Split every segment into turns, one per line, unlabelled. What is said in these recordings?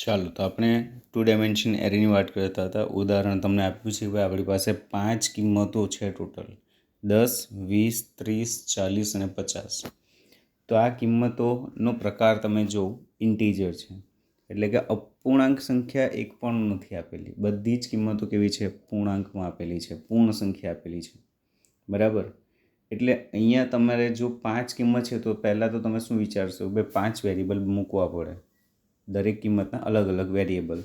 ચાલો તો આપણે 2 ડાયમેન્શન એરેની વાત કરતા હતા. ઉદાહરણ તમને આપ્યું છે કે આપણી પાસે 5 કિંમતો છે ટોટલ 10, 20, 30, 40 અને 50. તો આ કિંમતોનો પ્રકાર તમે જો ઇન્ટીજર છે, એટલે કે અપૂર્ણાંક સંખ્યા એક પણ નથી આપેલી. બધી જ કિંમતો કેવી છે? પૂર્ણાંકમાં આપેલી છે, પૂર્ણ સંખ્યા આપેલી છે. બરાબર. એટલે અહીંયા તમારે જો 5 કિંમત છે તો પહેલાં તો તમે શું વિચારશો? ભાઈ 5 વેરિયેબલ મૂકવા પડે, દરેક કિંમતના અલગ અલગ વેરિયેબલ.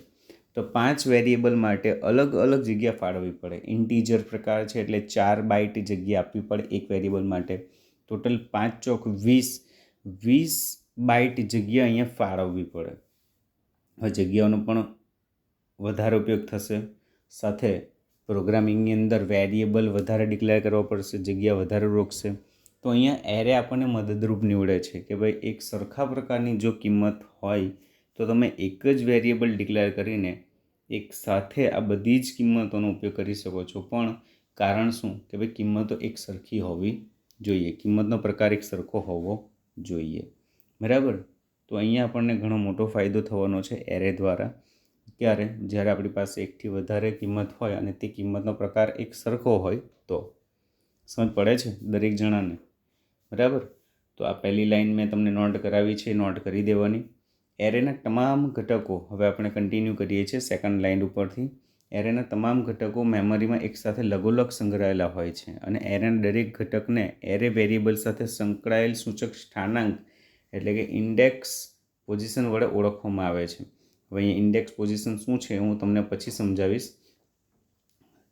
તો 5 વેરિયેબલ માટે અલગ અલગ જગ્યા ફાળવવી પડે. ઇન્ટીજર પ્રકાર છે એટલે 4 બાઇટ જગ્યા આપવી પડે એક વેરિયેબલ માટે. ટોટલ 5 ચોક 20 બાઇટ જગ્યા અહીંયા ફાળવવી પડે. હવે જગ્યાઓનો પણ વધારે ઉપયોગ થશે. સાથે પ્રોગ્રામિંગની અંદર વેરિયેબલ વધારે ડિક્લેર કરવા પડશે, જગ્યા વધારે રોકશે. તો અહીંયા એરે આપણને મદદરૂપ નીવડે છે કે ભાઈ એક સરખા પ્રકારની જો કિંમત હોય તો તમે એક જ વેરિયેબલ ડિક્લેર કરીને એક સાથે આ બધી જ કિંમતોનો ઉપયોગ કરી શકો છો. પણ કારણ શું કે ભાઈ કિંમતો એક સરખી હોવી જોઈએ, કિંમતનો પ્રકાર એક સરખો હોવો જોઈએ. બરાબર. તો અહીંયા આપણને ઘણો મોટો ફાયદો થવાનો છે એરે દ્વારા. ક્યારે? જ્યારે આપણી પાસે એકથી વધારે કિંમત હોય અને તે કિંમતનો પ્રકાર એક સરખો હોય તો. સમજ પડે છે દરેક જણાને? બરાબર. તો આ પહેલી લાઈન મેં તમને નોટ કરાવી છે, નોટ કરી દેવાની. એરેના તમામ ઘટકો, હવે આપણે કન્ટિન્યુ કરીએ છીએ સેકન્ડ લાઇન ઉપરથી. એરેના તમામ ઘટકો મેમરીમાં એકસાથે લગોલગ સંગ્રહાયેલા હોય છે અને એરેના દરેક ઘટકને એરે વેરિયેબલ સાથે સંકળાયેલ સૂચક સ્થાનાંક એટલે કે ઇન્ડેક્સ પોઝિશન વડે ઓળખવામાં આવે છે. હવે અહીંયા ઇન્ડેક્સ પોઝિશન શું છે હું તમને પછી સમજાવીશ.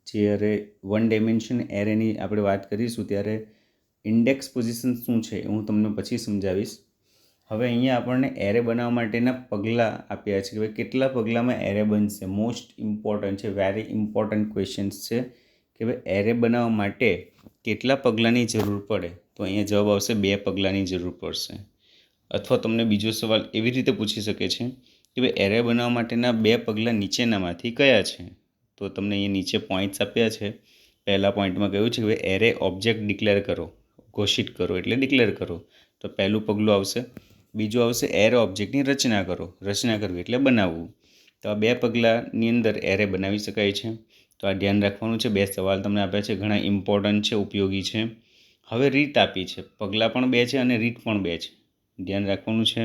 જ્યારે 1 ડાયમેન્શન એરેની આપણે વાત કરીશું ત્યારે ઇન્ડેક્સ પોઝિશન શું છે હું તમને પછી સમજાવીશ. હવે અહીંયા આપણને એરે બનાવવા માટેના પગલાં આપ્યા છે કે ભાઈ કેટલા પગલાંમાં એરે બનશે. મોસ્ટ ઇમ્પોર્ટન્ટ છે, વેરી ઇમ્પોર્ટન્ટ ક્વેશ્ચન્સ છે કે ભાઈ એરે બનાવવા માટે કેટલા પગલાંની જરૂર પડે. તો અહીંયા જવાબ આવશે 2 પગલાંની જરૂર પડશે. અથવા તમને બીજો સવાલ એવી રીતે પૂછી શકે છે કે ભાઈ એરે બનાવવા માટેના 2 પગલાં નીચેનામાંથી કયા છે. તો તમને અહીંયા નીચે પોઈન્ટ્સ આપ્યા છે. પહેલા પોઈન્ટમાં કહ્યું છે કે ભાઈ એરે ઓબ્જેક્ટ ડિક્લેર કરો, ઘોષિત કરો એટલે ડિક્લેર કરો. તો પહેલું પગલું આવશે. બીજું આવશે એરે ઓબ્જેક્ટની રચના કરો, રચના કરવી એટલે બનાવવું. તો આ 2 પગલાંની અંદર એરે બનાવી શકાય છે. તો આ ધ્યાન રાખવાનું છે. 2 સવાલ તમને આપ્યા છે, ઘણા ઇમ્પોર્ટન્ટ છે, ઉપયોગી છે. હવે રીત આપી છે, પગલાં પણ 2 છે અને રીત પણ 2 છે. ધ્યાન રાખવાનું છે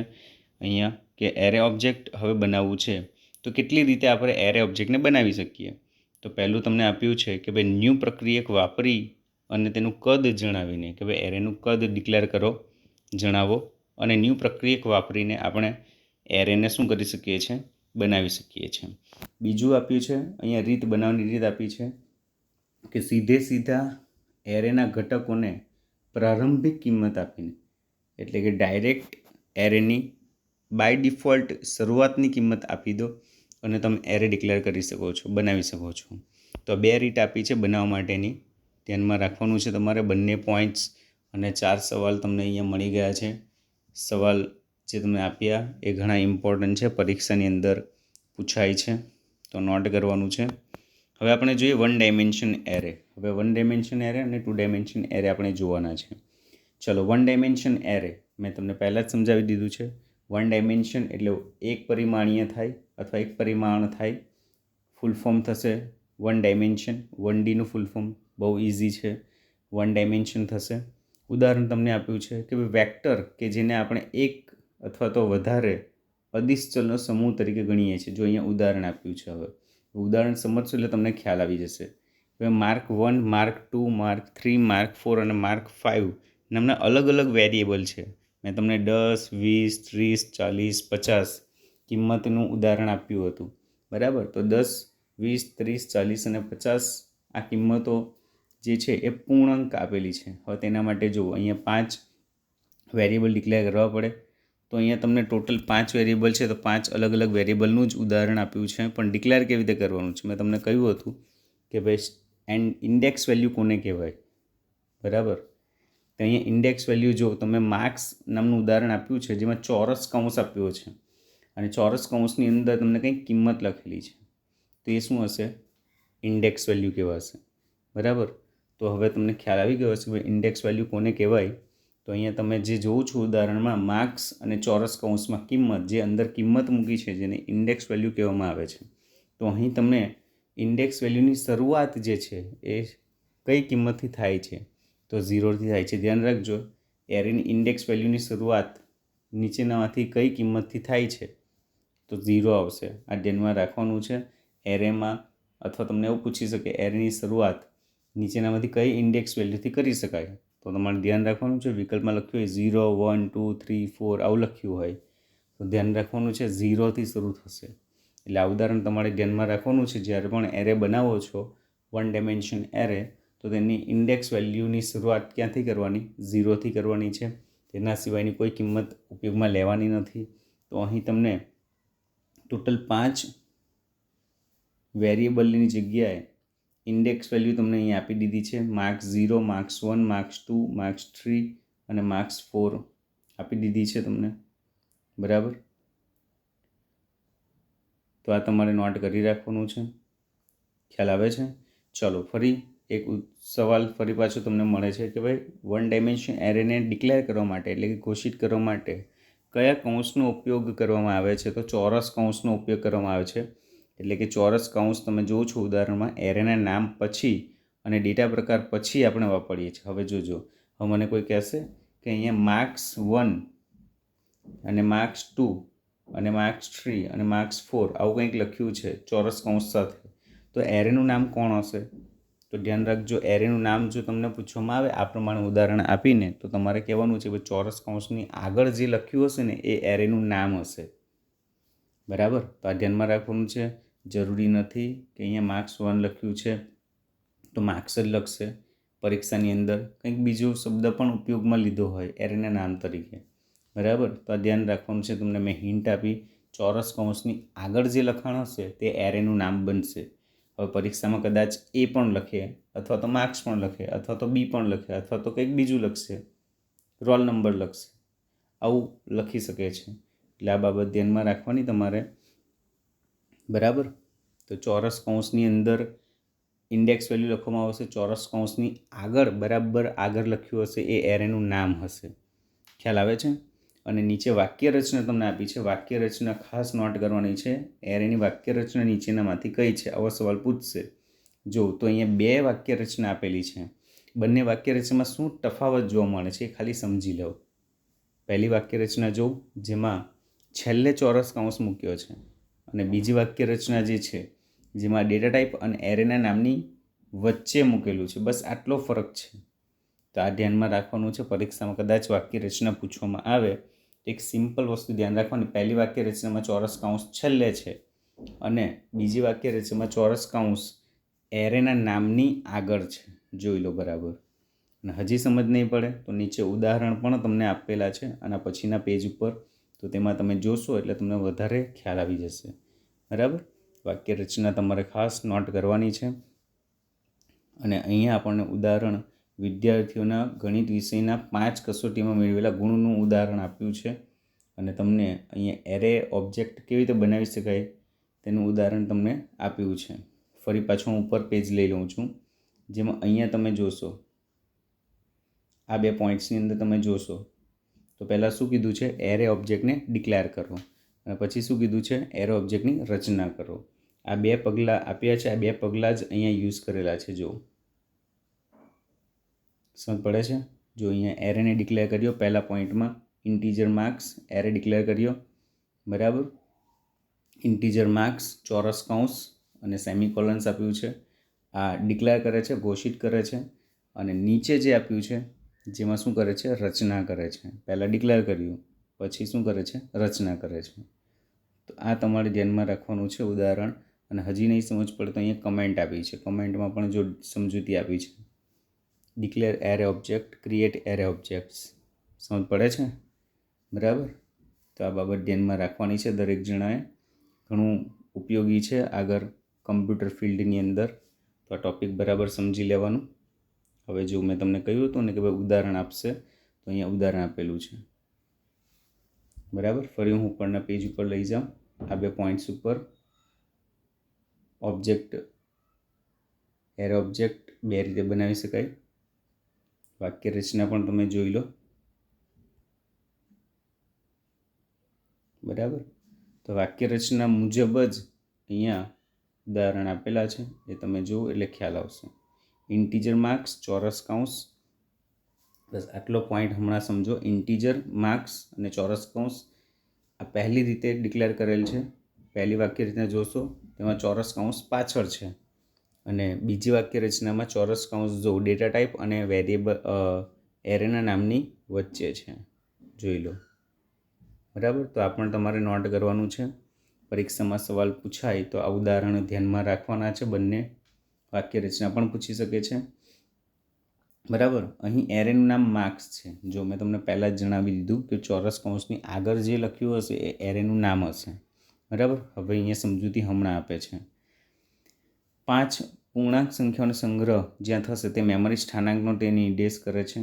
અહીંયા કે એરે ઓબ્જેક્ટ હવે બનાવવું છે તો કેટલી રીતે આપણે એરે ઓબ્જેક્ટને બનાવી શકીએ. તો પહેલું તમને આપ્યું છે કે ભાઈ ન્યૂ પ્રક્રિયક વાપરી અને તેનું કદ જણાવીને કે ભાઈ એરેનું કદ ડિક્લેર કરો, જણાવો. અને ન્યૂ પ્રક્રિયક વાપરીને આપણે એરેને શું કરી શકીએ છીએ? બનાવી શકીએ છીએ. બીજું આપ્યું છે અહીંયા રીત બનાવવાની રીત આપી છે કે સીધા એરેના ઘટકોને પ્રારંભિક કિંમત આપીને, એટલે કે ડાયરેક્ટ એરેની બાય ડિફોલ્ટ શરૂઆતની કિંમત આપી દો અને તમે એરે ડિક્લેર કરી શકો છો, બનાવી શકો છો. તો 2 રીત આપી છે બનાવવા માટેની. ધ્યાનમાં રાખવાનું છે તમારે. બંને પોઈન્ટ્સ અને 4 સવાલ તમને અહીંયા મળી ગયા છે. સવાલ જે તમે આપ્યા એ ઘણા ઇમ્પોર્ટન્ટ છે, પરીક્ષાની અંદર પૂછાય છે, તો નોટ કરવાનું છે. હવે આપણે જોઈએ 1 ડાયમેન્શન એરે. હવે 1 ડાયમેન્શન એરે અને 2 ડાયમેન્શન એરે આપણે જોવાના છે. ચલો 1 ડાયમેન્શન એરે મેં તમને પહેલાં જ સમજાવી દીધું છે. 1 ડાયમેન્શન એટલે એક પરિમાણીય થાય અથવા એક પરિમાણ થાય. ફૂલ ફોર્મ થશે 1 ડાયમેન્શન. 1Dનું ફૂલ ફોર્મ બહુ ઇઝી છે, 1 ડાયમેન્શન થશે. ઉદાહરણ તમને આપ્યું છે કે વેક્ટર કે જેને આપણે એક અથવા તો વધારે અદિશ ચલનો સમૂહ તરીકે ગણીએ છીએ. જો અહીંયા ઉદાહરણ આપ્યું છે. હવે ઉદાહરણ સમજશો એટલે તમને ખ્યાલ આવી જશે. હવે માર્ક 1, માર્ક 2, માર્ક 3, માર્ક 4 અને માર્ક 5 નામના અલગ અલગ વેરિયેબલ છે. મેં તમને 10, 20, 30, 40, 50 કિંમતનું ઉદાહરણ આપ્યું હતું. બરાબર. તો 10, 20, 30, 40 અને 50 આ કિંમતો જે છે એ પૂર્ણાંક આપેલી છે. હવે તેના માટે જુઓ અહીંયા 5 વેરિયેબલ ડિક્લેર કરવા પડે. તો અહીંયા તમને ટોટલ 5 વેરિયેબલ છે તો 5 અલગ અલગ વેરિયેબલનું જ ઉદાહરણ આપ્યું છે. પણ ડિક્લેર કેવી રીતે કરવાનું છે મેં તમને કહ્યું હતું કે ભાઈ ઇન્ડેક્સ વેલ્યુ કોને કહેવાય. બરાબર. તો અહીંયા ઇન્ડેક્સ વેલ્યુ જો તમે માર્ક્સ નામનું ઉદાહરણ આપ્યું છે જેમાં ચોરસ કૌંસ આપ્યો છે અને ચોરસ કૌંસની અંદર તમને કંઈક કિંમત લખેલી છે, તો એ શું હશે? ઇન્ડેક્સ વેલ્યુ કહેવાશે. બરાબર. તો હવે તમને ખ્યાલ આવી ગયો હશે કે ઇન્ડેક્સ વેલ્યુ કોને કહેવાય. તો અહીંયા તમે જે જોવો છો ઉદાહરણમાં માર્ક્સ અને ચોરસ કૌંસમાં કિંમત, જે અંદર કિંમત મૂકી છે જેને ઇન્ડેક્સ વેલ્યુ કહેવામાં આવે છે. તો અહીં તમને ઇન્ડેક્સ વેલ્યુની શરૂઆત જે છે એ કઈ કિંમતથી થાય છે? તો 0થી થાય છે. ધ્યાન રાખજો, એરેની ઇન્ડેક્સ વેલ્યુની શરૂઆત નીચેનામાંથી કઈ કિંમતથી થાય છે? તો 0 આવશે. આ ધ્યાનમાં રાખવાનું છે. એરેમાં અથવા તમને એવું પૂછી શકે એરેની શરૂઆત નીચેનામાંથી કઈ ઇન્ડેક્સ વેલ્યુથી કરી શકાય, તો તમારે ધ્યાન રાખવાનું છે. વિકલ્પમાં લખ્યું હોય 0, 1, 2, 3, 4 આવું લખ્યું હોય તો ધ્યાન રાખવાનું છે 0થી શરૂ થશે. એટલે આ ઉદાહરણ તમારે ધ્યાનમાં રાખવાનું છે. જ્યારે પણ એરે બનાવો છો, 1 ડાયમેન્શન એરે, તો તેની ઇન્ડેક્સ વેલ્યુની શરૂઆત ક્યાંથી કરવાની? 0થી કરવાની છે. તેના સિવાયની કોઈ કિંમત ઉપયોગમાં લેવાની નથી. તો અહીં તમને ટોટલ 5 વેરિયેબલની જગ્યાએ ઇન્ડેક્સ વેલ્યુ તમને અહીં આપી દીધી છે. માર્ક્સ 0, માર્ક્સ 1, માર્ક્સ 2, માર્ક્સ 3 અને માર્ક્સ 4 આપી દીધી છે તમને. બરાબર, તો આ તમારે નોટ કરી રાખવાનું છે. ખ્યાલ આવે છે? ચલો, ફરી એક સવાલ ફરી પાછો તમને મળે છે કે ભાઈ 1 ડાયમેન્શન એરેને ડિક્લેર કરવા માટે, એટલે કે ઘોષિત કરવા માટે કયા કૌંસનો ઉપયોગ કરવામાં આવે છે? તો ચોરસ કૌંસનો ઉપયોગ કરવામાં આવે છે. એટલે કે ચોરસ કૌંસ તમે જુઓ છો ઉદાહરણમાં, એરેના નામ પછી અને ડેટા પ્રકાર પછી આપણે વાપરીએ છીએ. હવે જોજો, હવે મને કોઈ કહેશે કે અહીંયા માર્ક્સ 1 અને માર્ક્સ 2 અને માર્ક્સ 3 અને માર્ક્સ 4 આવું કંઈક લખ્યું છે ચોરસ કૌંસ સાથે, તો એરેનું નામ કોણ હશે? તો ધ્યાન રાખજો, એરેનું નામ જો તમને પૂછવામાં આવે આ પ્રમાણે ઉદાહરણ આપીને, તો તમારે કહેવાનું છે કે ચોરસ કૌંસની આગળ જે લખ્યું હશે ને એ એરેનું નામ હશે. બરાબર, તો આ ધ્યાનમાં રાખવાનું છે. જરૂરી નથી કે અહીંયા માર્ક્સ 1 લખ્યું છે તો માર્ક્સ જ લખશે. પરીક્ષાની અંદર કંઈક બીજો શબ્દ પણ ઉપયોગમાં લીધો હોય એરેના નામ તરીકે. બરાબર, તો આ ધ્યાન રાખવાનું છે. તમને મેં હિન્ટ આપી, ચોરસ કૌંસની આગળ જે લખાણ હશે તે એરેનું નામ બનશે. હવે પરીક્ષામાં કદાચ એ પણ લખે, અથવા તો માર્ક્સ પણ લખે, અથવા તો બી પણ લખે, અથવા તો કંઈક બીજું લખશે, રોલ નંબર લખશે, આવું લખી શકે છે. એટલે આ બાબત ધ્યાનમાં રાખવાની તમારે. બરાબર, તો ચોરસ કૌંસની અંદર ઇન્ડેક્સ વેલ્યુ લખવામાં આવશે. ચોરસ કૌંસની આગળ બરાબર આગળ લખ્યું હશે એ એરેનું નામ હશે. ખ્યાલ આવે છે? અને નીચે વાક્ય રચના તમને આપી છે. વાક્ય રચના ખાસ નોટ કરવાની છે. એરેની વાક્ય રચના નીચેનામાંથી કઈ છે? આવો સવાલ પૂછશે. જો, તો અહીંયા 2 વાક્ય રચના આપેલી છે. બંને વાક્ય રચનામાં શું તફાવત જોવા મળે છે એ ખાલી સમજી લો. પહેલી વાક્ય રચના જો, જેમાં છેલ્લે ચોરસ કૌંસ મૂક્યો છે, અને બીજી વાક્ય રચના જે છે જેમાં ડેટા ટાઈપ અને એરેના નામની વચ્ચે મૂકેલું છે. બસ આટલો ફરક છે. તો આ ધ્યાનમાં રાખવાનું છે. પરીક્ષામાં કદાચ વાક્ય રચના પૂછવામાં આવે તો એક સિમ્પલ વસ્તુ ધ્યાન રાખવાની, પહેલી વાક્ય રચનામાં ચોરસ કૌંસ છેલ્લે છે અને બીજી વાક્ય રચનામાં ચોરસ કૌંસ એરેના નામની આગળ છે. જોઈ લો બરાબર. અને હજી સમજ નહીં પડે તો નીચે ઉદાહરણ પણ તમને આપેલા છે આના પછીના પેજ ઉપર, તો તેમાં તમે જોશો એટલે તમને વધારે ખ્યાલ આવી જશે. બરાબર, વાક્ય રચના તમારે ખાસ નોટ કરવાની છે. અને અહીંયા આપણને ઉદાહરણ વિદ્યાર્થીઓના ગણિત વિષયના 5 કસોટીમાં મેળવેલા ગુણનું ઉદાહરણ આપ્યું છે. અને તમને અહીંયા એરે ઓબ્જેક્ટ કેવી રીતે બનાવી શકાય તેનું ઉદાહરણ તમને આપ્યું છે. ફરી પાછું હું ઉપર પેજ લઈ લઉં છું, જેમાં અહીંયા તમે જોશો આ 2 પોઈન્ટ્સની અંદર તમે જોશો તો પહેલાં શું કીધું છે? એરે ઓબ્જેક્ટને ડિક્લેર કરો. અને પછી શું કીધું છે? એરે ઓબ્જેક્ટની રચના કરો. આ 2 પગલાં આપ્યા છે. આ 2 પગલાં જ અહીંયા યુઝ કરેલા છે. જો સમજ પડે છે? જો અહીંયા એરેને ડિક્લેર કર્યો પહેલા પોઈન્ટમાં, ઇન્ટીજર માર્ક્સ એરે ડિક્લેર કર્યો. બરાબર, ઇન્ટીજર માર્ક્સ ચોરસ કૌંસ અને સેમિકોલન્સ આપ્યું છે. આ ડિક્લેર કરે છે, ઘોષિત કરે છે. અને નીચે જે આપ્યું છે જેમાં શું કરે છે? રચના કરે છે. પહેલાં ડિક્લેર કર્યું, પછી શું કરે છે? રચના કરે છે. તો આ તમારે ધ્યાનમાં રાખવાનું છે ઉદાહરણ. અને હજી નહીં સમજ પડે તો અહીંયા કમેન્ટ આપી છે. કમેન્ટમાં પણ જો સમજૂતી આપી છે, declare array object, create array objects. સમજ પડે છે? બરાબર, તો આ બાબત ધ્યાનમાં રાખવાની છે દરેક જણાએ. ઘણું ઉપયોગી છે આગળ કમ્પ્યુટર ફિલ્ડની અંદર. તો આ ટૉપિક બરાબર સમજી લેવાનું. હવે જો મેં તમને કહ્યું હતું ને કે ભાઈ ઉદાહરણ આપશે, તો અહીંયા ઉદાહરણ આપેલું છે. બરાબર, ફરી હું ઉપરના પેજ ઉપર લઈ જાઉં. આ 2 પોઈન્ટ્સ ઉપર ઓબ્જેક્ટ, એરે ઓબ્જેક્ટ 2 રીતે બનાવી શકાય. વાક્ય રચના પણ તમે જોઈ લો. બરાબર. તો વાક્ય રચના મુજબ જ અહીંયા ઉદાહરણ આપેલા છે, એ તમે જુઓ એટલે ખ્યાલ આવશે. ઇન્ટીજર માર્ક્સ ચોરસ કૌંસ, બસ આટલો પોઈન્ટ હમણાં સમજો. ઇન્ટીજર માર્ક્સ અને ચોરસ કૌંસ આ પહેલી રીતે ડિક્લેર કરેલ છે. પહેલી વાક્ય રચના જોશો તેમાં ચોરસ કૌંસ પાછળ છે, અને બીજી વાક્ય રચનામાં ચોરસ કૌંસ જો ડેટા ટાઈપ અને વેરિયેબલ એરેના નામની વચ્ચે છે. જોઈ લો. બરાબર. તો આ પણ તમારે નોટ કરવાનું છે. પરીક્ષામાં સવાલ પૂછાય તો આ ઉદાહરણો ધ્યાનમાં રાખવાના છે. બંને વાક્ય રચના પણ પૂછી શકે છે. બરાબર. અહીં એરેનું નામ માર્ક્સ છે. જો મેં તમને પહેલાં જ જણાવી દીધું કે ચોરસ કૌંસની આગળ જે લખ્યું હશે એ એરેનું નામ હશે. બરાબર. હવે અહીંયા સમજૂતી હમણાં આપે છે. 5 પૂર્ણાંક સંખ્યાઓનો સંગ્રહ જ્યાં થશે તે મેમરી સ્થાનાંકનો તે નિર્દેશ કરે છે.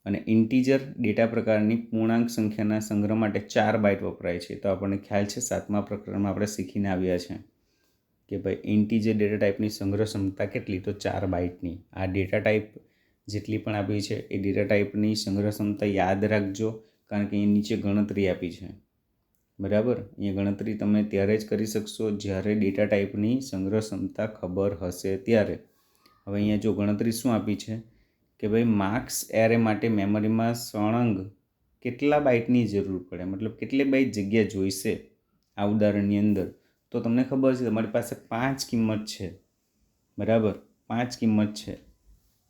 અને ઇન્ટીજર ડેટા પ્રકારની પૂર્ણાંક સંખ્યાના સંગ્રહ માટે 4 બાઇટ વપરાય છે. તો આપણને ખ્યાલ છે 7મા પ્રકરણમાં આપણે શીખીને આવ્યા છે કે ભાઈ ઇન્ટીજર ડેટા ટાઈપની સંગ્રહ ક્ષમતા કેટલી, તો 4 બાઇટની. આ ડેટા ટાઈપ જેટલી પણ આપી છે એ ડેટા ટાઈપની સંગ્રહ ક્ષમતા યાદ રાખજો, કારણ કે અહીં નીચે ગણતરી આપી છે. બરાબર. અહીંયા ગણતરી તમે ત્યારે જ કરી શકશો જ્યારે ડેટા ટાઈપની સંગ્રહ ક્ષમતા ખબર હશે ત્યારે. હવે અહીંયા જો ગણતરી શું આપી છે કે ભાઈ માર્ક્સ એરે માટે મેમરીમાં સળંગ કેટલા બાઇટની જરૂર પડે, મતલબ કેટલી બાઇટ જગ્યા જોઈશે આ ઉદાહરણની અંદર. તો તમને ખબર છે તમારી પાસે 5 કિંમત છે. બરાબર. 5 કિંમત છે,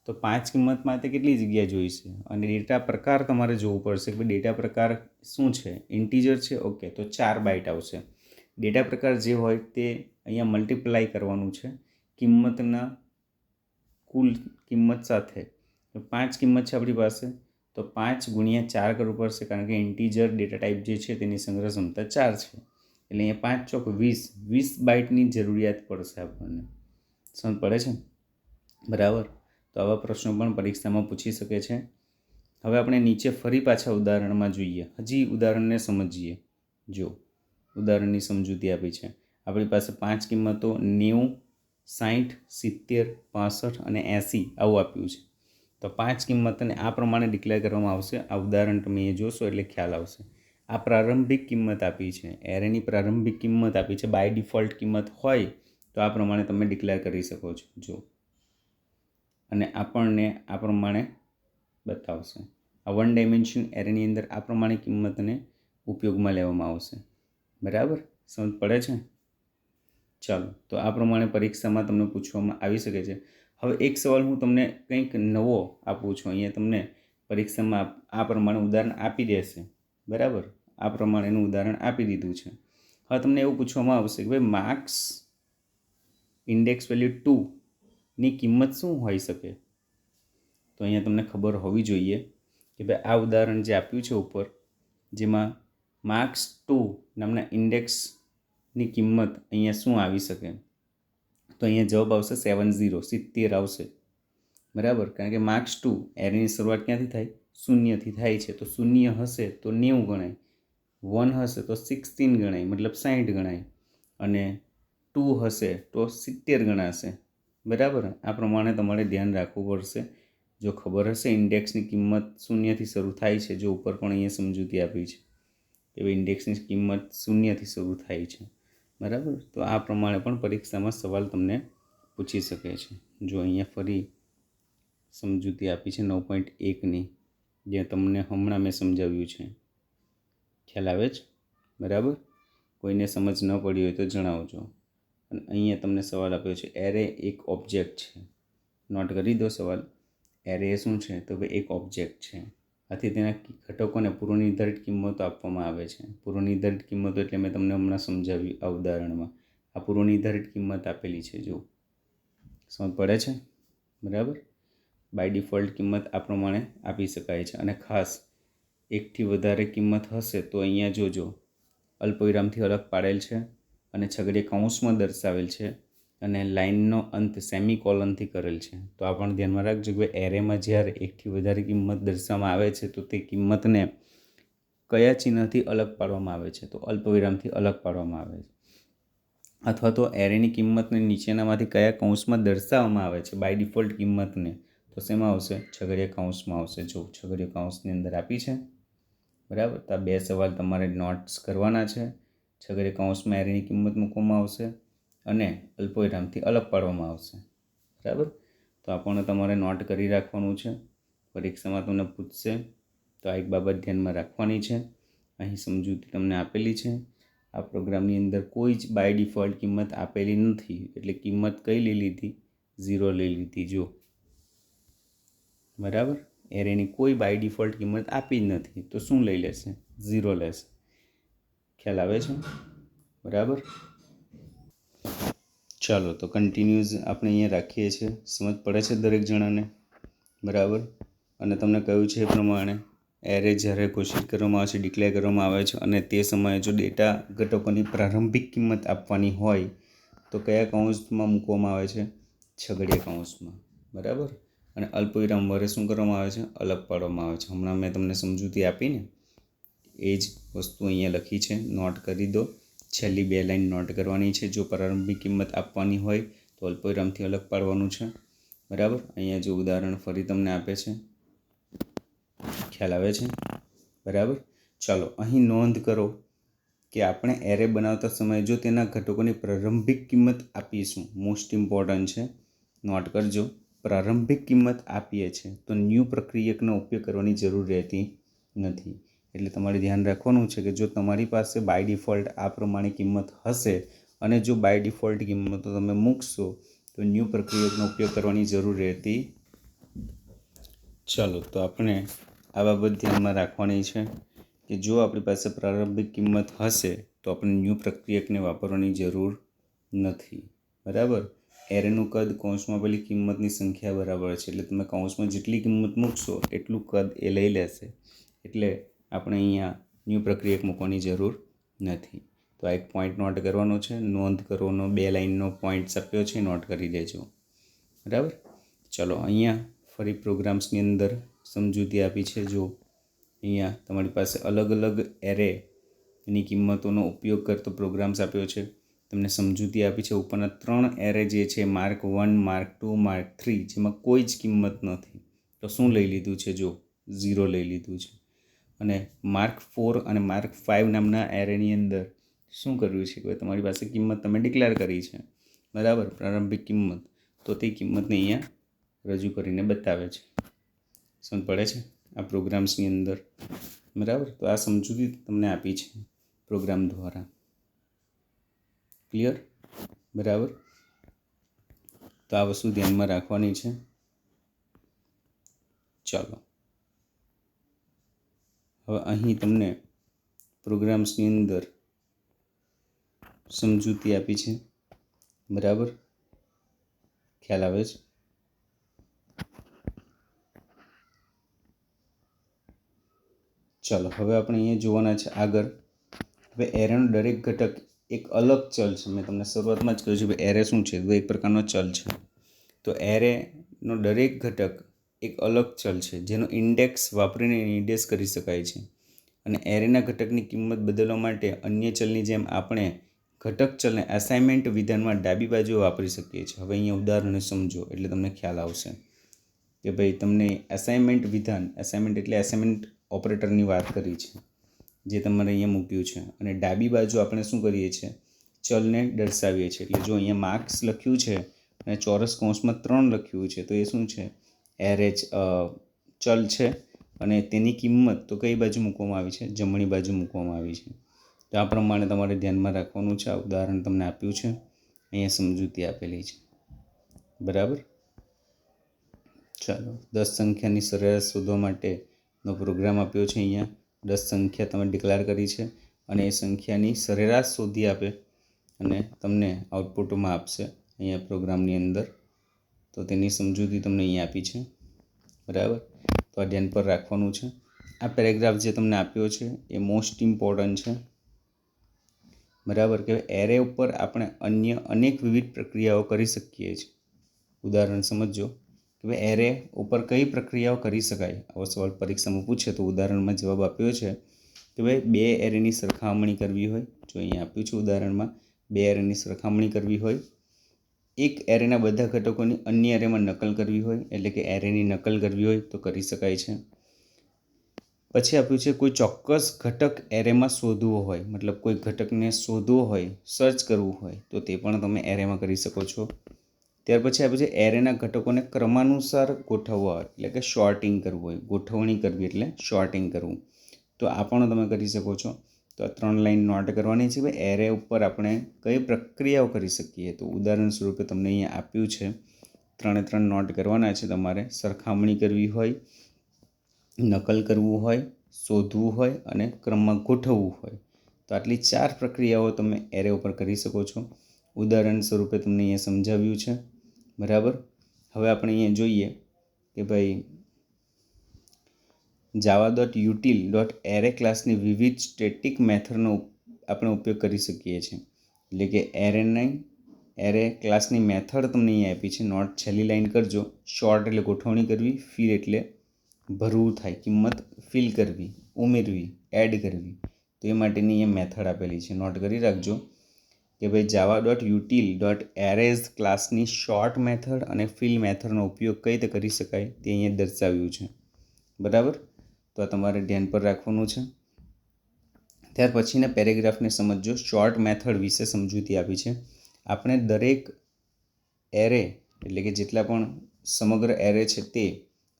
તો 5 કિંમત માટે કેટલી જગ્યા જોઈશે, અને ડેટા પ્રકાર તમારે જોવું પડશે કે ડેટા પ્રકાર શું છે. ઇન્ટીજર છે, ઓકે, તો 4 બાઇટ આવશે. ડેટા પ્રકાર જે હોય તે અહીંયા મલ્ટીપ્લાય કરવાનું છે કિંમતના કુલ કિંમત સાથે. 5 કિંમત છે આપણી પાસે, તો 5 ગુણ્યા 4 કરવું પડશે, કારણ કે ઇન્ટીજર ડેટા ટાઈપ જે છે તેની સંગ્રહ ક્ષમતા 4 છે. એટલે અહીંયા 5 ચોક 20 બાઇટની જરૂરિયાત પડશે આપણને. સમજ પડે છે? બરાબર. તો આવા પ્રશ્નો પણ પરીક્ષામાં પૂછી શકે છે. હવે આપણે નીચે ફરી પાછા ઉદાહરણમાં જોઈએ. હજી ઉદાહરણને સમજીએ. જો ઉદાહરણની સમજૂતી આપી છે. આપણી પાસે 5 કિંમતો 90, 60, 70, 65 અને 80 આવું આપ્યું છે. તો 5 કિંમતને આ પ્રમાણે ડિક્લેર કરવામાં આવશે. આ ઉદાહરણ તમે એ જોશો એટલે ખ્યાલ આવશે. આ પ્રારંભિક કિંમત આપી છે, એરેની પ્રારંભિક કિંમત આપી છે. બાય ડિફોલ્ટ કિંમત હોય તો આ પ્રમાણે તમે ડિક્લેર કરી શકો છો. જો, અને આપણને આ પ્રમાણે બતાવશે. આ 1 ડાયમેન્શન એરેની અંદર આ પ્રમાણે કિંમતને ઉપયોગમાં લેવામાં આવશે. બરાબર. સમજ પડે છે? ચાલો, તો આ પ્રમાણે પરીક્ષામાં તમને પૂછવામાં આવી શકે છે. હવે એક સવાલ હું તમને કંઈક નવો આપું છું. અહીંયા તમને પરીક્ષામાં આ પ્રમાણે ઉદાહરણ આપી દેશે. બરાબર. આ પ્રમાણેનું ઉદાહરણ આપી દીધું છે. હવે તમને એવું પૂછવામાં આવશે કે ભાઈ માર્ક્સ ઇન્ડેક્સ વેલ્યુ 2 ની કિંમત શું હોઈ શકે. તો અહીંયા તમને ખબર હોવી જોઈએ કે ભાઈ આ ઉદાહરણ જે આપ્યું છે ઉપર, જેમાં માર્ક્સ 2 નામના ઇન્ડેક્સની કિંમત અહીંયા શું આવી શકે. તો અહીંયા જવાબ આવશે 70 આવશે. બરાબર. કારણ કે માર્ક્સ 2 એરેની શરૂઆત ક્યાંથી થાય, 0થી થાય છે. તો 0 હશે તો 90 ગણાય, 1 હશે તો 16 ગણાય, મતલબ 60 ગણાય, અને 2 હશે તો 70 ગણાશે. બરાબર. આ પ્રમાણે તમારે ધ્યાન રાખવું પડશે. જો ખબર હશે ઇન્ડેક્સની કિંમત 0થી શરૂ થાય છે, જો ઉપર પણ અહીંયા સમજૂતી આપી છે કે ભાઈ ઇન્ડેક્સની કિંમત 0થી શરૂ થાય છે. બરાબર. તો આ પ્રમાણે પણ પરીક્ષામાં સવાલ તમને પૂછી શકે છે. જો અહીંયા ફરી સમજૂતી આપી છે 9.1ની, જે તમને હમણાં મેં સમજાવ્યું છે. ખ્યાલ આવે છે? બરાબર. કોઈને સમજ ન પડી હોય તો જણાવજો. અને અહીંયા તમને સવાલ આપ્યો છે, એરે એક ઓબ્જેક્ટ છે. નોટ કરી દો સવાલ. એરે શું છે, તો ભાઈ એક ઓબ્જેક્ટ છે. આથી તેના ઘટકોને પૂર્વનિર્ધારિત કિંમતો આપવામાં આવે છે. પૂર્વનિર્ધારિત કિંમતો એટલે મેં તમને હમણાં સમજાવ્યું આ ઉદાહરણમાં. આ પૂર્વનિર્ધારિત કિંમત આપેલી છે. જો સમજ પડે છે? બરાબર. બાય ડિફોલ્ટ કિંમત આ પ્રમાણે આપી શકાય છે. અને ખાસ એકથી વધારે કિંમત હશે તો અહીંયા જોજો અલ્પવિરામથી અલગ પાડેલ છે, અને છગડીયા કૌંસમાં દર્શાવેલ છે, અને લાઇનનો અંત સેમિકોલનથી કરેલ છે. તો આ પણ ધ્યાનમાં રાખજો કે એરેમાં જ્યારે એકથી વધારે કિંમત દર્શાવવામાં આવે છે તો તે કિંમતને કયા ચિહ્નથી અલગ પાડવામાં આવે છે, તો અલ્પવિરામથી અલગ પાડવામાં આવે છે. અથવા તો એરેની કિંમતને નીચેનામાંથી કયા કૌંસમાં દર્શાવવામાં આવે છે બાય ડિફોલ્ટ કિંમતને, તો શેમાં આવશે, છગડીયા કૌંસમાં આવશે. જો છગડીયા કૌંસની અંદર આપી છે. બરાબર. તો આ 2 સવાલ તમારે નોટ્સ કરવાના છે. છગડીયા કૌંસમાં એરેની કિંમત મૂકવામાં આવશે અને અલ્પવિરામથી અલગ પાડવામાં આવશે. બરાબર. તો આ પણ તમારે નોટ કરી રાખવાનું છે. પરીક્ષામાં તમને પૂછશે તો આ એક બાબત ધ્યાનમાં રાખવાની છે. અહીં સમજૂતી તમને આપેલી છે. આ પ્રોગ્રામની અંદર કોઈ જ બાય ડિફોલ્ટ કિંમત આપેલી નથી, એટલે કિંમત કઈ લઈ લીધી? 0 લઈ લીધી. જો બરાબર, એરેની કોઈ બાય ડિફોલ્ટ કિંમત આપી જ નથી તો શું લઈ લેશે? 0 લેશે. ખ્યાલ આવે છે? બરાબર. ચાલો તો કન્ટિન્યુઅસ આપણે અહીંયા રાખીએ છીએ. સમજ પડે છે દરેક જણાને? બરાબર. અને તમને કહ્યું છે એ પ્રમાણે એરે જ્યારે ઘોષિત કરવામાં આવે છે, ડિક્લેર કરવામાં આવે છે અને તે સમયે જો ડેટા ઘટકોની પ્રારંભિક કિંમત આપવાની હોય તો કયા કૌંસમાં મૂકવામાં આવે છે? છગડીયા કૌંસમાં. બરાબર. અને અલ્પવિરામ વડે શું કરવામાં આવે છે? અલગ પાડવામાં આવે છે. હમણાં મેં તમને સમજૂતી આપીને એ જ વસ્તુ અહીંયા લખી છે, નોટ કરી દો. છેલ્લી 2 લાઈન નોટ કરવાની છે. જો પ્રારંભિક કિંમત આપવાની હોય તો અલ્પવિરામથી અલગ પાડવાનું છે. બરાબર. અહીંયા જો ઉદાહરણ ફરી તમને આપે છે, ખ્યાલ આવે છે? બરાબર. ચાલો અહીં નોંધ કરો કે આપણે એરે બનાવતા સમયે જો તેના ઘટકોની પ્રારંભિક કિંમત આપીશું, મોસ્ટ ઇમ્પોર્ટન્ટ છે, નોટ કરજો. પ્રારંભિક કિંમત આપીએ છીએ તો ન્યૂ પ્રક્રિયકનો ઉપયોગ કરવાની જરૂર રહેતી નથી. એટલે તમારે ધ્યાન રાખવાનું છે કે જો તમારી પાસે બાય ડિફોલ્ટ આ પ્રમાણે કિંમત હશે અને જો બાય ડિફોલ્ટ કિંમતો તમે મૂકશો તો ન્યૂ પ્રક્રિયકનો ઉપયોગ કરવાની જરૂર રહેતી. ચાલો તો આપણે આ બાબત ધ્યાનમાં રાખવાની છે કે જો આપણી પાસે પ્રારંભિક કિંમત હશે તો આપણે ન્યૂ પ્રક્રિયકને વાપરવાની જરૂર નથી. બરાબર. એરેનું કદ કૌંસમાં પેલી કિંમતની સંખ્યા બરાબર છે, એટલે તમે કૌંસમાં જેટલી કિંમત મૂકશો એટલું કદ એ લઈ લેશે. એટલે આપણે અહીંયા ન્યૂ પ્રક્રિયક મૂકવાની જરૂર નથી. તો આ એક પોઈન્ટ નોટ કરવાનો છે. નોંધ કરવાનો 2 લાઈનનો પોઈન્ટ્સ આપ્યો છે, નોટ કરી દેજો. બરાબર. ચલો અહીંયા ફરી પ્રોગ્રામ્સની અંદર સમજૂતી આપી છે. જો અહીંયા તમારી પાસે અલગ અલગ એરેની કિંમતોનો ઉપયોગ કરતો પ્રોગ્રામ્સ આપ્યો છે. તમને સમજૂતી આપી છે. ઉપરના 3 એરે જે છે, માર્ક 1, માર્ક 2, માર્ક 3, જેમાં કોઈ જ કિંમત નથી તો શું લઈ લીધું છે? જો 0 લઈ લીધું છે. અને માર્ક 4 અને માર્ક 5 નામના એરેની અંદર શું કર્યું છે કે તમારી પાસે કિંમત તમે ડિક્લેર કરી છે. બરાબર. પ્રારંભિક કિંમત, તો તે કિંમતને અહીંયા રજૂ કરીને બતાવે છે. સમજ પડે છે આ પ્રોગ્રામ્સની અંદર? બરાબર. તો આ સમજૂતી તમને આપી છે પ્રોગ્રામ દ્વારા. ક્લિયર? બરાબર. તો આ વસ્તુ ધ્યાનમાં રાખવાની છે. ચાલો હવે અહીં તમને પ્રોગ્રામ્સની અંદર સમજૂતી આપી છે. બરાબર. ખ્યાલ આવે છે? ચાલો હવે આપણે અહીંયા જોવાના છે આગળ. હવે એરેનો દરેક ઘટક એક અલગ ચલ છે. મેં તમને શરૂઆતમાં જ કહ્યું છે કે એરે શું છે? તો એક પ્રકારનો ચલ છે. તો એરેનો દરેક ઘટક એક અલગ ચલ છે જેનો ઇન્ડેક્સ વાપરીને નિર્દેશ કરી શકાય છે. અને એરેના ઘટકની કિંમત બદલવા માટે અન્ય ચલની જેમ આપણે ઘટક ચલને અસાઇનમેન્ટ વિધાનમાં ડાબી બાજુ વાપરી શકીએ છીએ. હવે અહીંયા ઉદાહરણને સમજો એટલે તમને ખ્યાલ આવશે કે ભાઈ તમને અસાઇનમેન્ટ વિધાન, અસાઇનમેન્ટ એટલે અસાઇનમેન્ટ ઓપરેટરની વાત કરી છે જે તમારે અહીંયા મૂક્યું છે. અને ડાબી બાજુ આપણે શું કરીએ છીએ? ચલને દર્શાવીએ છીએ. એટલે જો અહીંયા માર્ક્સ લખ્યું છે અને ચોરસ કૌંસમાં 3 લખ્યું છે તો એ શું છે? એરે ચલ છે. અને તેની કિંમત તો કઈ બાજુ મૂકવામાં આવી છે? જમણી બાજુ મૂકવામાં આવી છે. તો આ પ્રમાણે તમારે ધ્યાનમાં રાખવાનું છે. આ ઉદાહરણ તમને આપ્યું છે, અહીંયા સમજૂતી આપેલી છે. બરાબર. ચાલો 10 સંખ્યાની સરેરાશ શોધવા માટેનો પ્રોગ્રામ આપ્યો છે. અહીંયા 10 સંખ્યા તમે ડિક્લેર કરી છે અને એ સંખ્યાની સરેરાશ શોધી આપે અને તમને આઉટપુટમાં આપશે અહીંયા પ્રોગ્રામની અંદર. તો તેની સમજૂતી તમને અહીંયા આપી છે. બરાબર. તો આ ધ્યાન પર રાખવાનું છે. આ પેરેગ્રાફ જે તમને આપ્યો છે એ મોસ્ટ ઇમ્પોર્ટન્ટ છે. બરાબર. કે એરે ઉપર આપણે અન્ય અનેક વિવિધ પ્રક્રિયાઓ કરી શકીએ છીએ. ઉદાહરણ સમજો કે ભાઈ એરે ઉપર કઈ પ્રક્રિયાઓ કરી શકાય. આવો સવાલ પરીક્ષામાં પૂછે તો ઉદાહરણમાં જવાબ આપ્યો છે કે ભાઈ 2 એરેની સરખામણી કરવી હોય. જો અહીંયા આપ્યું છે ઉદાહરણમાં 2 એરેની સરખામણી કરવી હોય, એક એરેના બધા ઘટકોની અન્ય એરેમાં નકલ કરવી હોય, એટલે કે એરેની નકલ કરવી હોય તો કરી શકાય છે. પછી આપ્યું છે કોઈ ચોક્કસ ઘટક એરેમાં શોધવો હોય, મતલબ કોઈ ઘટકને શોધવો હોય, સર્ચ કરવું હોય તો તે પણ તમે એરેમાં કરી શકો છો. ત્યાર પછી આપ્યું છે એરેના ઘટકોને ક્રમાનુસાર ગોઠવવા, એટલે કે શોર્ટિંગ કરવું હોય, ગોઠવણી કરવી એટલે શોર્ટિંગ કરવું, તો આ પણ તમે કરી શકો છો. તો આ 3 લાઈન નોટ કરવાની છે. ભાઈ એરે ઉપર આપણે કઈ પ્રક્રિયાઓ કરી શકીએ, તો ઉદાહરણ સ્વરૂપે તમને અહીંયા આપ્યું છે 3 નોટ કરવાના છે. તમારે સરખામણી કરવી હોય, નકલ કરવું હોય, શોધવું હોય અને ક્રમમાં ગોઠવવું હોય, તો આટલી 4 પ્રક્રિયાઓ તમે એરે ઉપર કરી શકો છો. ઉદાહરણ સ્વરૂપે તમને અહીંયા સમજાવ્યું છે. બરાબર. હવે આપણે અહીંયા જોઈએ કે ભાઈ java.util.array ક્લાસની વિવિધ સ્ટેટિક મેથડનો આપણે ઉપયોગ કરી શકીએ છીએ. એટલે કે એરે ક્લાસની મેથડ તમને અહીંયા આપી છે. નોટ છેલ્લી લાઈન કરજો. શોર્ટ એટલે ગોઠવણી કરવી, ફિલ એટલે ભરવું થાય, કિંમત ફિલ કરવી, ઉમેરવી, એડ કરવી, તો એ માટેની અહીંયા મેથડ આપેલી છે. નોટ કરી રાખજો કે ભાઈ java.util.arrays ક્લાસની શોર્ટ મેથડ અને ફિલ મેથડનો ઉપયોગ કઈ રીતે કરી શકાય તે અહીંયા દર્શાવ્યું છે. બરાબર. તો આ તમારે ધ્યાન પર રાખવાનું છે. ત્યાર પછીના પેરેગ્રાફને સમજો. શોર્ટ મેથડ વિશે સમજૂતી આપી છે. આપણે દરેક એરે એટલે કે જેટલા પણ સમગ્ર એરે છે તે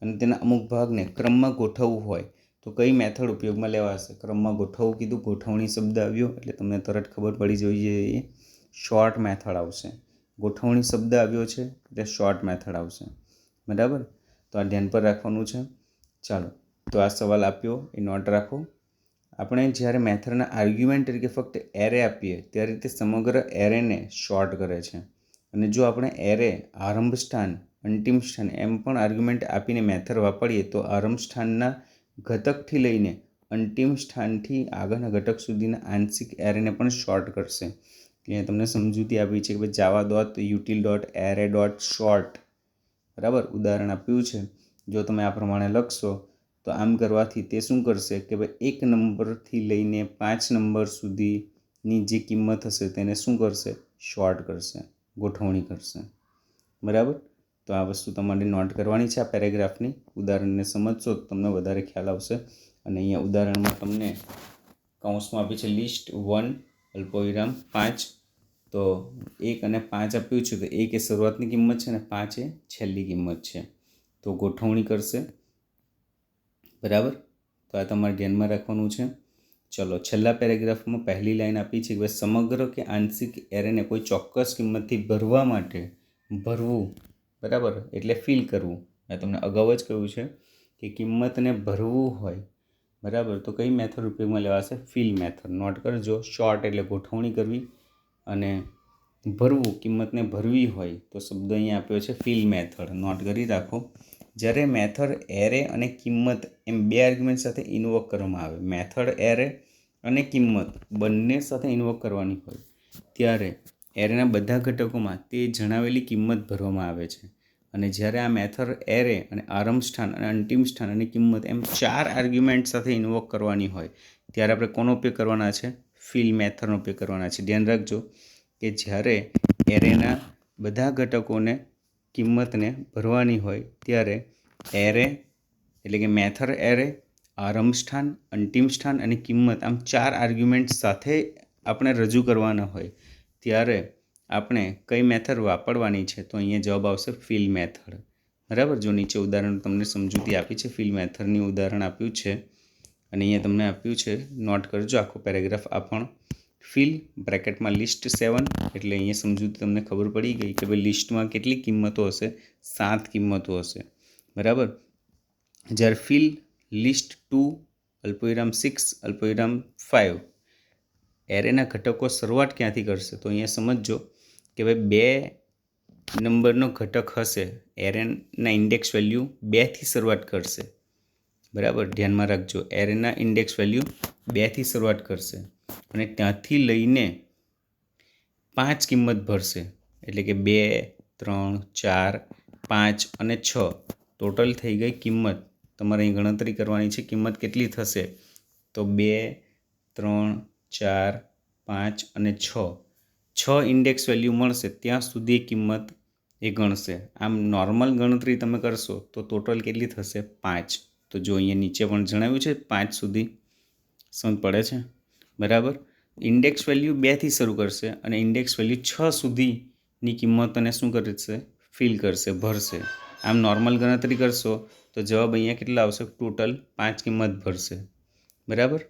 અને તેના અમુક ભાગને ક્રમમાં ગોઠવવું હોય તો કઈ મેથડ ઉપયોગમાં લેવાશે. ક્રમમાં ગોઠવવું કીધું, ગોઠવણી શબ્દ આવ્યો એટલે તમને તરત ખબર પડી જવી જોઈએ શોર્ટ મેથડ આવશે. ગોઠવણી શબ્દ આવ્યો છે એટલે શોર્ટ મેથડ આવશે. બરાબર. તો આ ધ્યાન પર રાખવાનું છે. ચાલો, તો આ સવાલ આપ્યો એ નોટ રાખો. આપણે જ્યારે મેથડના આર્ગ્યુમેન્ટ તરીકે ફક્ત એરે આપીએ ત્યારે તે સમગ્ર એરેને શોર્ટ કરે છે. અને જો આપણે એરે, આરંભ સ્થાન, અંતિમ સ્થાન એમ પણ આર્ગ્યુમેન્ટ આપીને મેથડ વાપરીએ તો આરંભ સ્થાનના ઘટકથી લઈને અંતિમ સ્થાનથી આગળના ઘટક સુધીના આંશિક એરેને પણ શોર્ટ કરશે. અહીંયા તમને સમજૂતી આપી છે કે java.util.array.sort. બરાબર. ઉદાહરણ આપ્યું છે. જો તમે આ પ્રમાણે લખશો તો આમ કરવાથી તે શું કરશે કે ભાઈ 1 નંબરથી લઈને 5 નંબર સુધીની જે કિંમત હશે તેને શું કરશે? શોર્ટ કરશે, ગોઠવણી કરશે. બરાબર. તો આ વસ્તુ તમારે નોટ કરવાની છે. આ પેરેગ્રાફની ઉદાહરણને સમજશો તો તમને વધારે ખ્યાલ આવશે. અને અહીંયા ઉદાહરણમાં તમને કૌંસમાં આપી છે લિસ્ટ 1 અલ્પવિરામ 5. તો 1 અને 5 આપ્યું છે તો 1 એ શરૂઆતની કિંમત છે અને 5 એ છેલ્લી કિંમત છે. તો ગોઠવણી કરશે. બરાબર. તો આ તમારે ધ્યાનમાં રાખવાનું છે. ચલો, છેલ્લા પેરેગ્રાફમાં પહેલી લાઈન આપી છે કે સમગ્ર કે આંશિક એરેને કોઈ ચોક્કસ કિંમતથી ભરવા માટે ભરવું. બરાબર. એટલે ફિલ કરવું. મેં તમને અગાઉ જ કહ્યું છે કે કિંમતને ભરવું હોય, બરાબર, તો કઈ મેથડ ઉપયોગમાં લેવાશે? Fill method. નોટ કરજો. શોર્ટ એટલે ગોઠવણી કરવી અને ભરવું, કિંમતને ભરવી હોય તો શબ્દ અહીંયા આપ્યો છે ફિલ મેથડ. નોટ કરી રાખો. જ્યારે મેથડ એરે અને કિંમત એમ 2 આર્ગ્યુમેન્ટ સાથે ઇન્વોક કરવામાં આવે, મેથડ એરે અને કિંમત બંને સાથે ઇન્વોક કરવાની હોય ત્યારે એરેના બધા ઘટકોમાં તે જણાવેલી કિંમત ભરવામાં આવે છે. અને જ્યારે આ મેથડ એરે અને આરંભ સ્થાન અને અંતિમ સ્થાન અને કિંમત એમ 4 આર્ગ્યુમેન્ટ સાથે ઇન્વોક કરવાની હોય ત્યારે આપણે કોનો ઉપયોગ કરવાના છે? ફિલ મેથડનો ઉપયોગ કરવાના છે. ધ્યાન રાખજો કે જ્યારે એરેના બધા ઘટકોને કિંમતને ભરવાની હોય ત્યારે એરે એટલે કે મેથડ એરે, આરંભ સ્થાન, અંતિમ સ્થાન અને કિંમત આમ 4 આર્ગ્યુમેન્ટ સાથે આપણે રજૂ કરવાના હોય ત્યારે આપણે કઈ મેથડ વાપરવાની છે? તો અહીંયા જવાબ આવશે ફિલ મેથડ. બરાબર. જો નીચે ઉદાહરણ તમને સમજૂતી આપી છે, ફિલ મેથડની ઉદાહરણ આપ્યું છે અને અહીંયા તમને આપ્યું છે. નોટ કરજો આખો પેરેગ્રાફ. આ પણ ફિલ બ્રેકેટમાં લિસ્ટ 7 એટલે અહીંયા સમજૂતી તમને ખબર પડી ગઈ કે ભાઈ લિસ્ટમાં કેટલી કિંમતો હશે? 7 કિંમતો હશે. બરાબર. જ્યારે ફિલ લિસ્ટ 2 અલ્પવિરામ 6 અલ્પવિરામ 5 એરેના ઘટકો શરૂઆત ક્યાંથી કરશે? તો અહીંયા સમજો કે ભાઈ 2 નંબરનો ઘટક હશે, એરેના ઇન્ડેક્સ વેલ્યુ 2થી શરૂઆત કરશે. બરાબર. ધ્યાનમાં રાખજો. એરેના ઇન્ડેક્સ વેલ્યુ 2થી શરૂઆત કરશે અને ત્યાંથી લઈને 5 કિંમત ભરશે. એટલે કે 2, 3, 4, 5 અને 6 ટોટલ થઈ ગઈ કિંમત. તમારે અહીં ગણતરી કરવાની છે. કિંમત કેટલી થશે? તો 2, 3, 4, 5 અને 6 ઇન્ડેક્સ વેલ્યુ મળશે ત્યાં સુધી કિંમત એ ગણશે. આમ નોર્મલ ગણતરી તમે કરશો તો ટોટલ કેટલી થશે? 5. તો જો અહીંયા નીચે પણ જણાવ્યું છે 5 સુધી સમજ પડે છે બરાબર. ઇન્ડેક્સ વેલ્યુ 2થી શરૂ કરશે અને ઇન્ડેક્સ વેલ્યુ 6 સુધીની કિંમતોને શું કરશે? ફિલ કરશે, ભરશે. આમ નોર્મલ ગણતરી કરશો તો જવાબ અહીંયા કેટલા આવશે? ટોટલ 5 કિંમત ભરશે બરાબર.